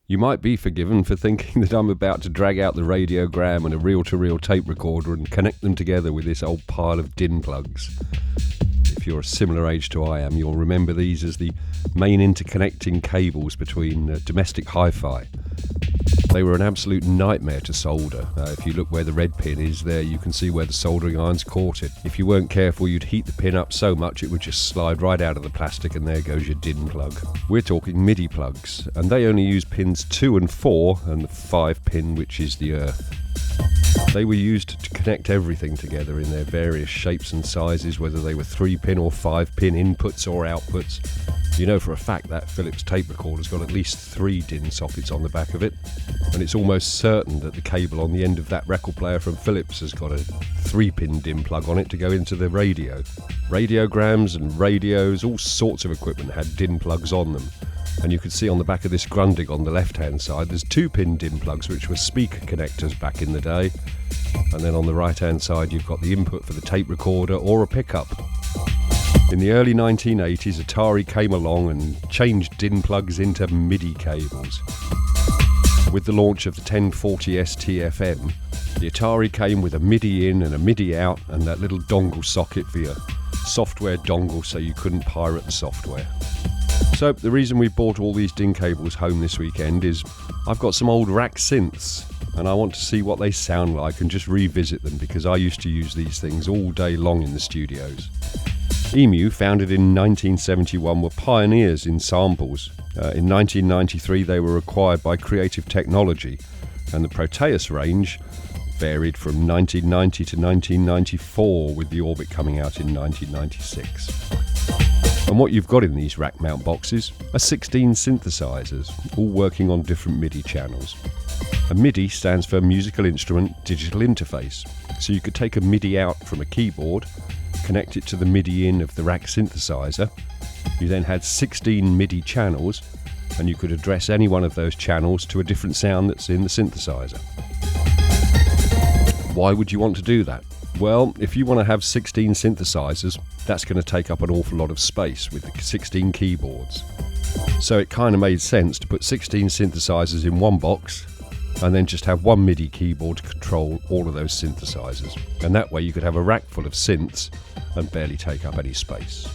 You might be forgiven for thinking that I'm about to drag out the radiogram and a reel-to-reel tape recorder and connect them together with this old pile of DIN plugs. If you're a similar age to I am, you'll remember these as the main interconnecting cables between domestic hi-fi. They were an absolute nightmare to solder. If you look where the red pin is there, you can see where the soldering irons caught it. If you weren't careful, you'd heat the pin up so much it would just slide right out of the plastic, and there goes your DIN plug. We're talking MIDI plugs, and they only use pins 2 and 4 and the 5 pin, which is the earth. They were used to connect everything together in their various shapes and sizes, whether they were 3-pin or 5-pin inputs or outputs. You know for a fact that Philips tape recorder's got at least 3 DIN sockets on the back of it, and it's almost certain that the cable on the end of that record player from Philips has got a 3-pin DIN plug on it to go into the radio. Radiograms and radios, all sorts of equipment had DIN plugs on them. And you can see on the back of this Grundig on the left-hand side, there's 2-pin DIN plugs, which were speaker connectors back in the day. And then on the right-hand side, you've got the input for the tape recorder or a pickup. In the early 1980s, Atari came along and changed DIN plugs into MIDI cables. With the launch of the 1040 ST-FM, the Atari came with a MIDI in and a MIDI out and that little dongle socket for your software dongle so you couldn't pirate the software. So the reason we bought all these DIN cables home this weekend is I've got some old rack synths and I want to see what they sound like and just revisit them, because I used to use these things all day long in the studios. EMU, founded in 1971, were pioneers in samples. In 1993 they were acquired by Creative Technology, and the Proteus range varied from 1990 to 1994, with the Orbit coming out in 1996. And what you've got in these rack mount boxes are 16 synthesizers, all working on different MIDI channels. A MIDI stands for Musical Instrument Digital Interface, so you could take a MIDI out from a keyboard, connect it to the MIDI in of the rack synthesizer. You then had 16 MIDI channels, and you could address any one of those channels to a different sound that's in the synthesizer. Why would you want to do that? Well, if you want to have 16 synthesizers, that's going to take up an awful lot of space with the 16 keyboards. So it kind of made sense to put 16 synthesizers in one box and then just have one MIDI keyboard to control all of those synthesizers. And that way you could have a rack full of synths and barely take up any space.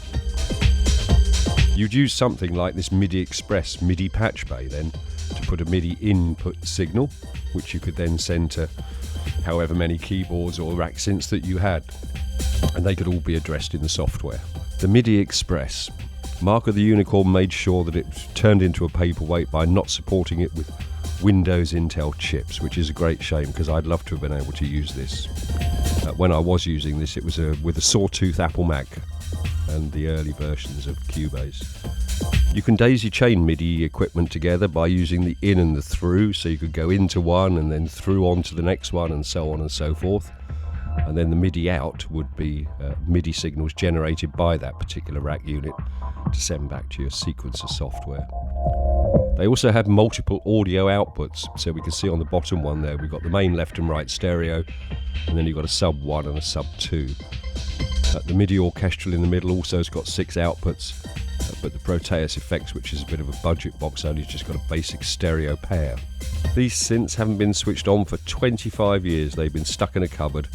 You'd use something like this MIDI Express MIDI patch bay then to put a MIDI input signal, which you could then send to however many keyboards or rack synths that you had, and they could all be addressed in the software. The MIDI Express, Mark of the Unicorn made sure that it turned into a paperweight by not supporting it with Windows Intel chips, which is a great shame because I'd love to have been able to use this. When I was using this, it was with a sawtooth Apple Mac and the early versions of Cubase. You can daisy chain MIDI equipment together by using the in and the through, so you could go into one and then through onto the next one and so on and so forth. And then the MIDI out would be MIDI signals generated by that particular rack unit to send back to your sequencer software. They also had multiple audio outputs, so we can see on the bottom one there we've got the main left and right stereo, and then you've got a sub 1 and a sub 2. The MIDI orchestral in the middle also has got 6 outputs, but the Proteus FX, which is a bit of a budget box, only has just got a basic stereo pair. These synths haven't been switched on for 25 years, they've been stuck in a cupboard,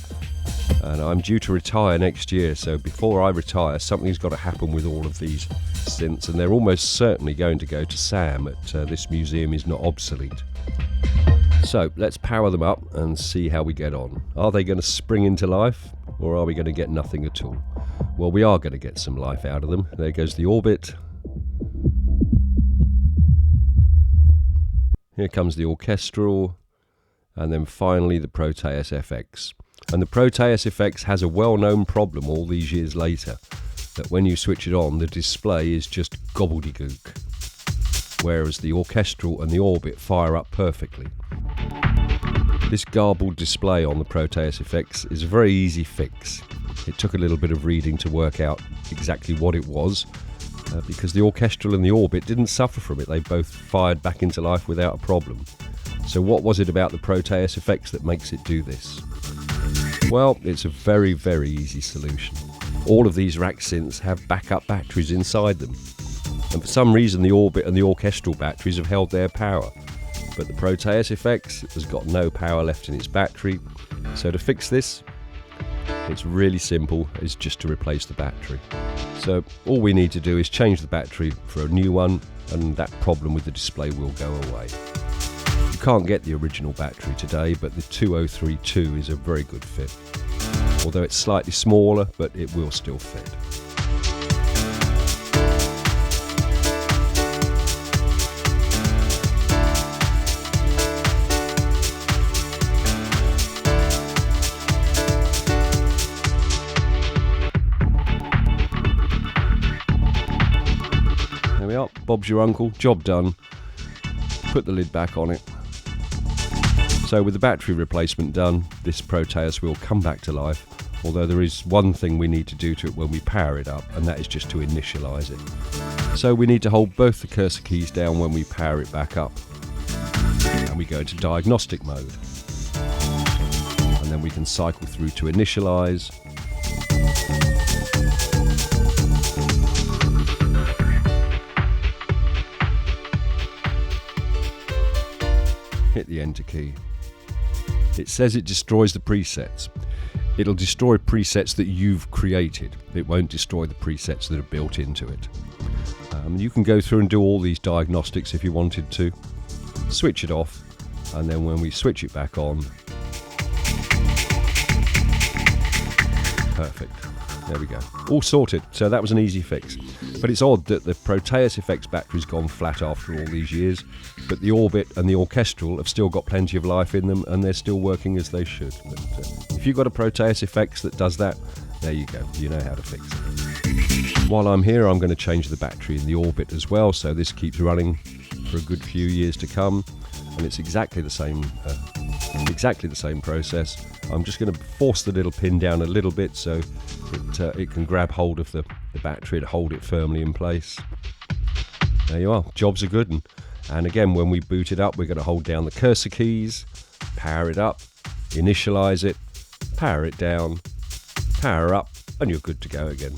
and I'm due to retire next year, so before I retire something's got to happen with all of these synths, and they're almost certainly going to go to Sam at This Museum Is Not Obsolete. So let's power them up and see how we get on. Are they going to spring into life, or are we going to get nothing at all? Well, we are going to get some life out of them. There goes the Orbit. Here comes the Orchestral, and then finally the Proteus FX. And the Proteus FX has a well-known problem all these years later, that when you switch it on, the display is just gobbledygook, whereas the Orchestral and the Orbit fire up perfectly. This garbled display on the Proteus FX is a very easy fix. It took a little bit of reading to work out exactly what it was, because the Orchestral and the Orbit didn't suffer from it. They both fired back into life without a problem. So what was it about the Proteus FX that makes it do this? Well, it's a very, very easy solution. All of these rack synths have backup batteries inside them, and for some reason the Orbit and the Orchestral batteries have held their power. but the Proteus FX has got no power left in its battery. So to fix this, it's really simple. It's just to replace the battery. So all we need to do is change the battery for a new one, and that problem with the display will go away. You can't get the original battery today, but the 2032 is a very good fit. Although it's slightly smaller, but it will still fit. There we are, Bob's your uncle, job done. Put the lid back on it. So with the battery replacement done, this Proteus will come back to life, although there is one thing we need to do to it when we power it up, and that is just to initialize it. So we need to hold both the cursor keys down when we power it back up, and we go into diagnostic mode. And then we can cycle through to initialize. Hit the enter key. It says it destroys the presets. It'll destroy presets that you've created. It won't destroy the presets that are built into it. You can go through and do all these diagnostics if you wanted to. Switch it off, and then when we switch it back on, perfect. There we go. All sorted. So that was an easy fix. But it's odd that the Proteus FX battery's gone flat after all these years, but the Orbit and the Orchestral have still got plenty of life in them, and they're still working as they should. But if you've got a Proteus FX that does that, there you go. You know how to fix it. While I'm here, I'm going to change the battery in the Orbit as well, so this keeps running for a good few years to come, and it's exactly the same process. I'm just going to force the little pin down a little bit so it can grab hold of the battery and hold it firmly in place. There you are, jobs are good. And again, when we boot it up, we're going to hold down the cursor keys, power it up, initialize it, power it down, power up, and you're good to go again.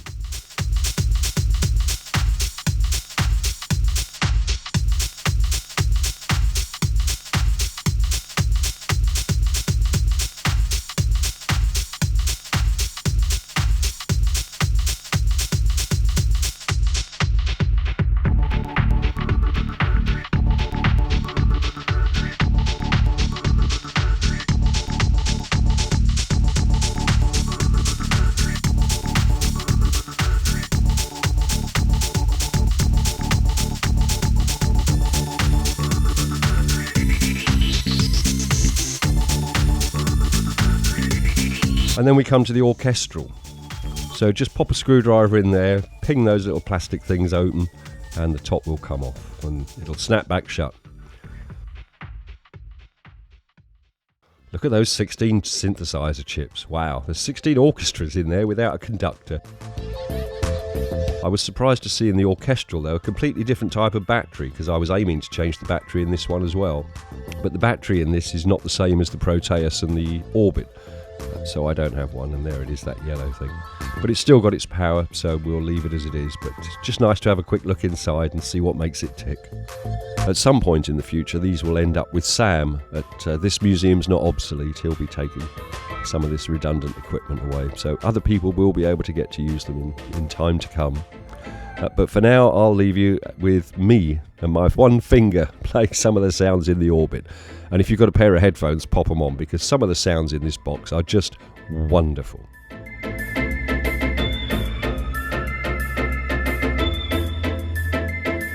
And then we come to the Orchestral. So just pop a screwdriver in there, ping those little plastic things open, and the top will come off and it'll snap back shut. Look at those 16 synthesizer chips. Wow, there's 16 orchestras in there without a conductor. I was surprised to see in the Orchestral though a completely different type of battery, because I was aiming to change the battery in this one as well. But the battery in this is not the same as the Proteus and the Orbit. So I don't have one, and there it is, that yellow thing. But it's still got its power, so we'll leave it as it is. But it's just nice to have a quick look inside and see what makes it tick. At some point in the future, these will end up with Sam. This museum's not obsolete. He'll be taking some of this redundant equipment away. So other people will be able to get to use them in time to come. But for now, I'll leave you with me and my one finger playing some of the sounds in the Orbit. And if you've got a pair of headphones, pop them on, because some of the sounds in this box are just wonderful.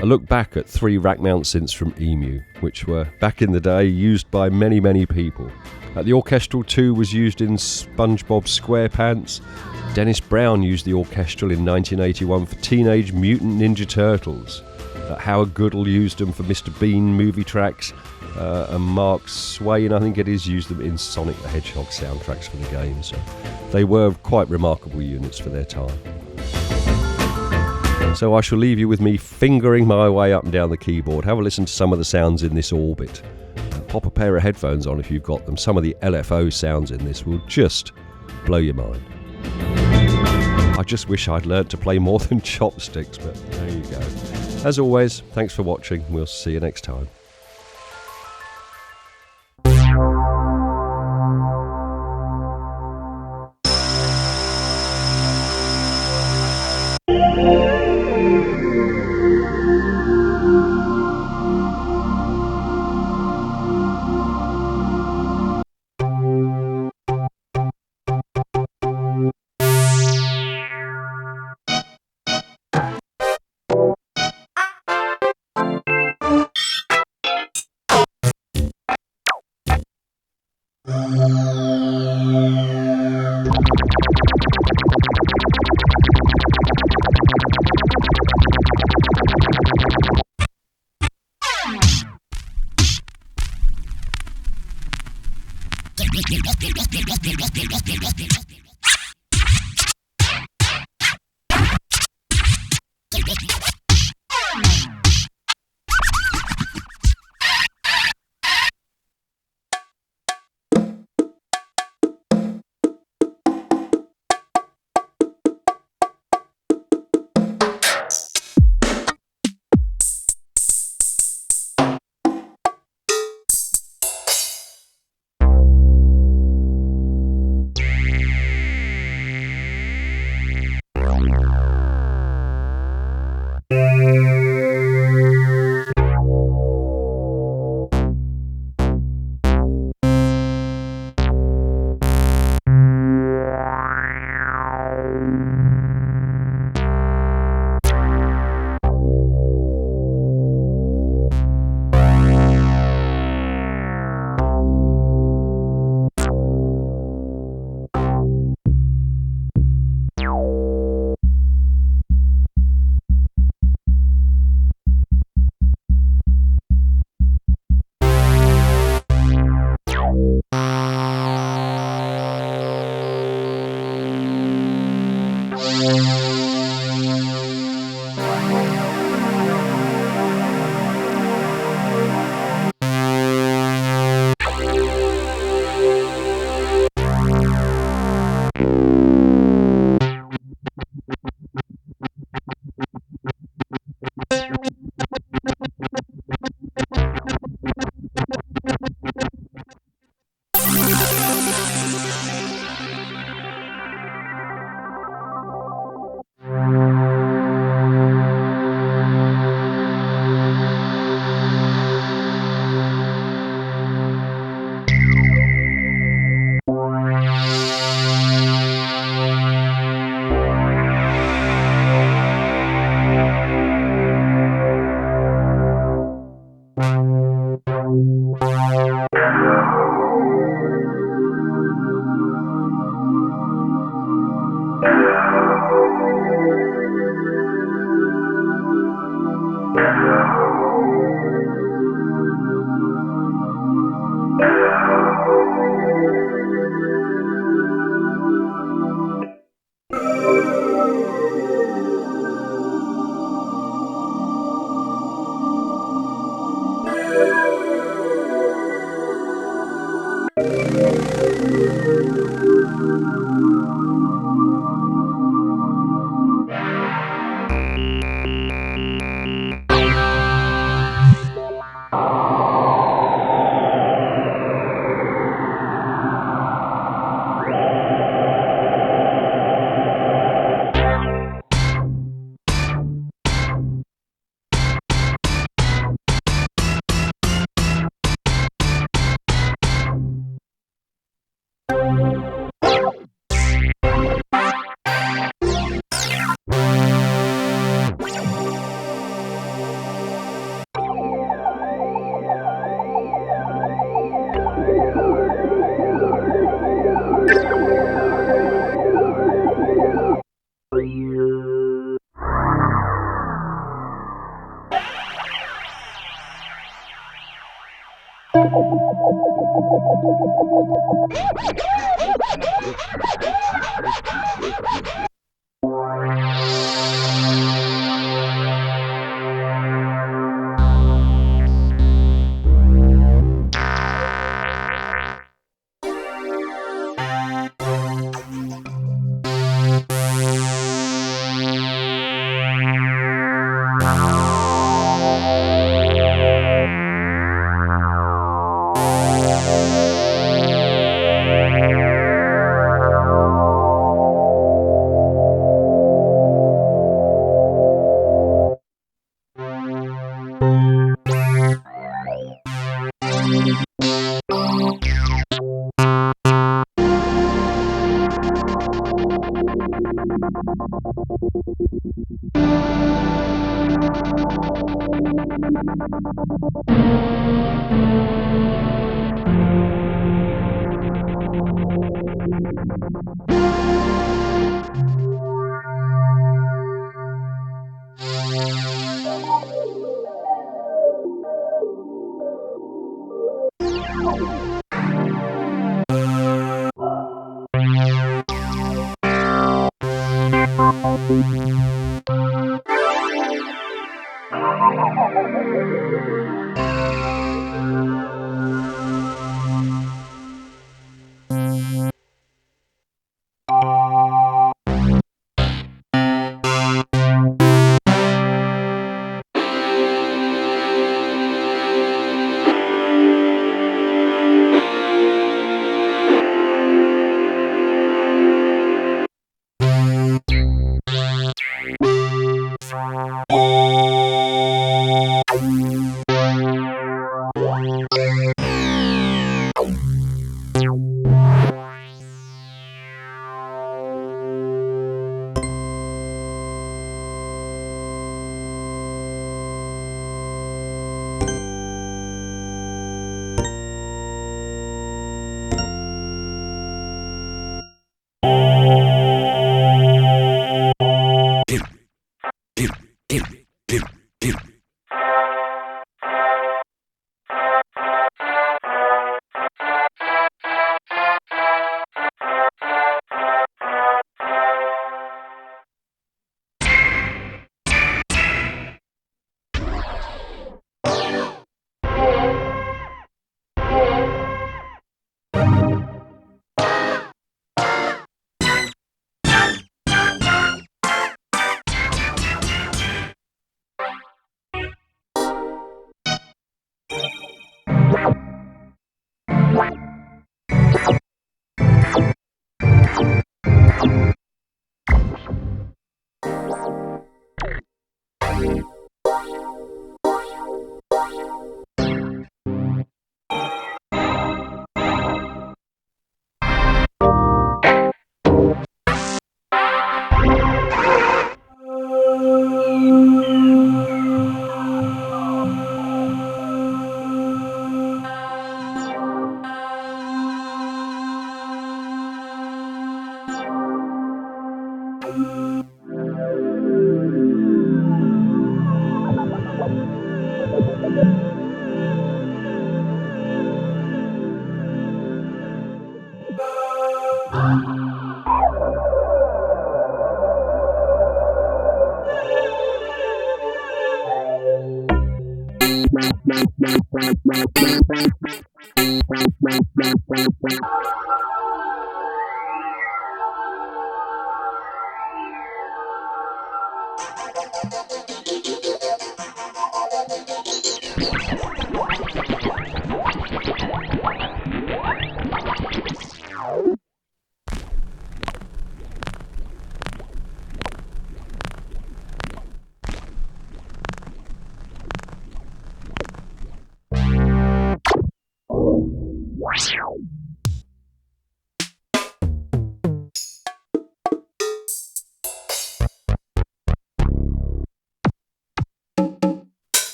A look back at 3 rack mount synths from EMU, which were, back in the day, used by many, many people. The Orchestral 2 was used in SpongeBob SquarePants. Dennis Brown used the Orchestral in 1981 for Teenage Mutant Ninja Turtles. Howard Goodall used them for Mr. Bean movie tracks, and Mark Swain, I think it is, used them in Sonic the Hedgehog soundtracks for the game. So they were quite remarkable units for their time. So I shall leave you with me fingering my way up and down the keyboard. Have a listen to some of the sounds in this Orbit. Pop a pair of headphones on if you've got them. Some of the LFO sounds in this will just blow your mind. I just wish I'd learnt to play more than chopsticks, but there you go. As always, thanks for watching. We'll see you next time.